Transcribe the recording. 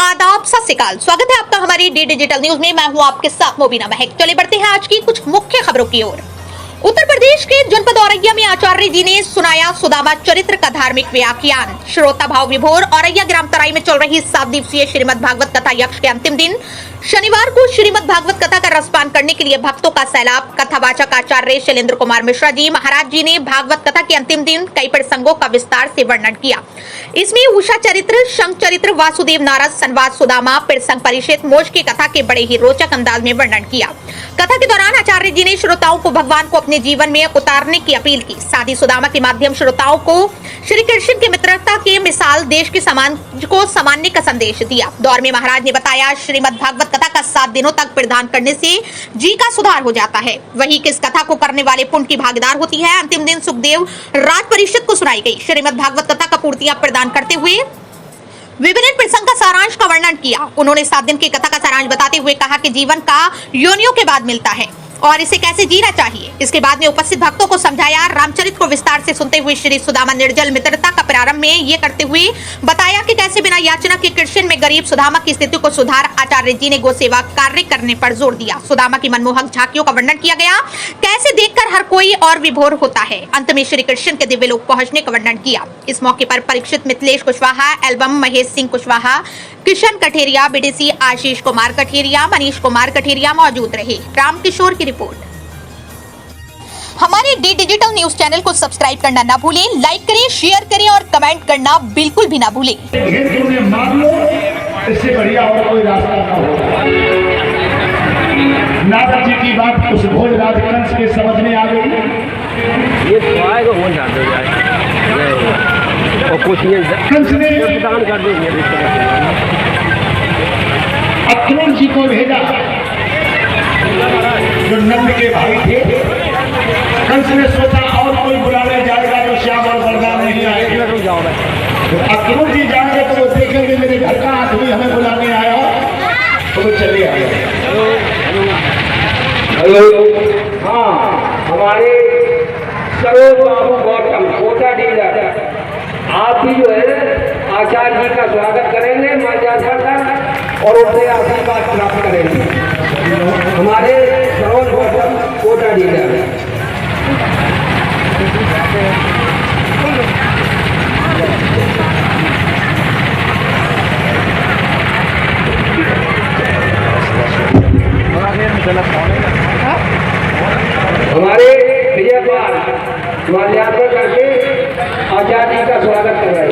आदाब, सत श्री अकाल। स्वागत है आपका हमारी डी डिजिटल न्यूज में। मैं हूं आपके साथ मोबिना महक। चले बढ़ते हैं आज की कुछ मुख्य खबरों की ओर। उत्तर प्रदेश के जनपद औरैया में आचार्य जी ने सुनाया सुदामा चरित्र का धार्मिक व्याख्यान। श्रोता भाव विभोर औरैया ग्राम तराई में चल रही 7 दिवसीय श्रीमद् भागवत कथा यक्ष के अंतिम दिन शनिवार को श्रीमद् भागवत कथा का रसपान करने के लिए भक्तों का सैलाब। कथावाचक आचार्य शैलेंद्र कुमार मिश्रा जी महाराज जी ने भागवत कथा के अंतिम दिन कई प्रसंगों का विस्तार से वर्णन किया। इसमें उषा चरित्र, शंख चरित्र, वासुदेव नारद, संवाद सुदामा, प्रसंग परिषद, मोक्ष की कथा के बड़े ही रोचक अंदाज में वर्णन किया। कथा के दौरान आचार्य जी ने श्रोताओं को भगवान को अपने जीवन में उतारने की अपील की। साथ ही सुदामा के माध्यम श्रोताओं को श्री कृष्ण की मित्रता के मिसाल देश के समाज को समान्य का संदेश दिया। दौर में महाराज ने बताया श्रीमद् भागवत कथा का 7 दिनों तक प्रदान करने से जी का सुधार हो जाता है। वही किस कथा को करने वाले पुण्य की भागीदार होती है। अंतिम दिन सुखदेव राज परिषद को सुनाई गई। श्रीमद् भागवत कथा का पूर्तियां प्रदान करते हुए विभिन्न प्रसंग का सारांश का वर्णन किया। उन्होंने 7 दिन की कथा का सारांश बताते हुए कहा कि जीवन का योनियों के बाद मिलता है और इसे कैसे जीना चाहिए। इसके बाद में उपस्थित भक्तों को समझाया। रामचरित को विस्तार से सुनते हुए श्री सुदामा निर्जल मित्रता का प्रारंभ में ये करते हुए बताया कि कैसे बिना याचना के कृष्ण में गरीब सुदामा की स्थिति को सुधार। आचार्य जी ने गो सेवा कार्य करने पर जोर दिया। सुदामा की मनमोहक झांकियों का वर्णन किया गया, कैसे देखकर हर कोई और विभोर होता है। अंत में श्री कृष्ण के दिव्य लोक पहुंचने का वर्णन किया। इस मौके पर परीक्षित मिथिलेश कुशवाहा, एल्बम महेश सिंह कुशवाहा, किशन कठेरिया, बीडीसी आशीष कुमार कठेरिया, मनीष कुमार कठेरिया मौजूद रहे। रामकिशोर की रिपोर्ट। हमारे डी डिजिटल न्यूज चैनल को सब्सक्राइब करना ना भूलें, लाइक करें, शेयर करें और कमेंट करना बिल्कुल भी ना भूलें। इससे बढ़िया और कोई रास्ता ना हो। नारद जी की बात उस भोजराज कंस के समझ में आ गई। ये तो आएगा वो ना दे जाए और कुछ ये कंस ने दान कर देंगे। अक्रूर जी को भेजा जो नंद के भाई थे। कंस ने सोचा और कोई बुलाने जाएगा तो श्याम और बलराम नहीं आएगा। तो अक्रूर जी जाएंगे तो वो देखेंगे मेरे घर का आदमी हमें बुलाने आया तो वो चले आए। हेलो, हाँ, हमारे सरोज बाबू गौतम कोटा डीलर आप भी जो है आचार्य जी का स्वागत करेंगे मर्यादा का और उनसे आशीर्वाद प्राप्त करेंगे। हमारे सरोज गौतम कोटा डीलर हमारे विजय पाल मर्यादा करके आचार्य जी का स्वागत कर रहे हैं।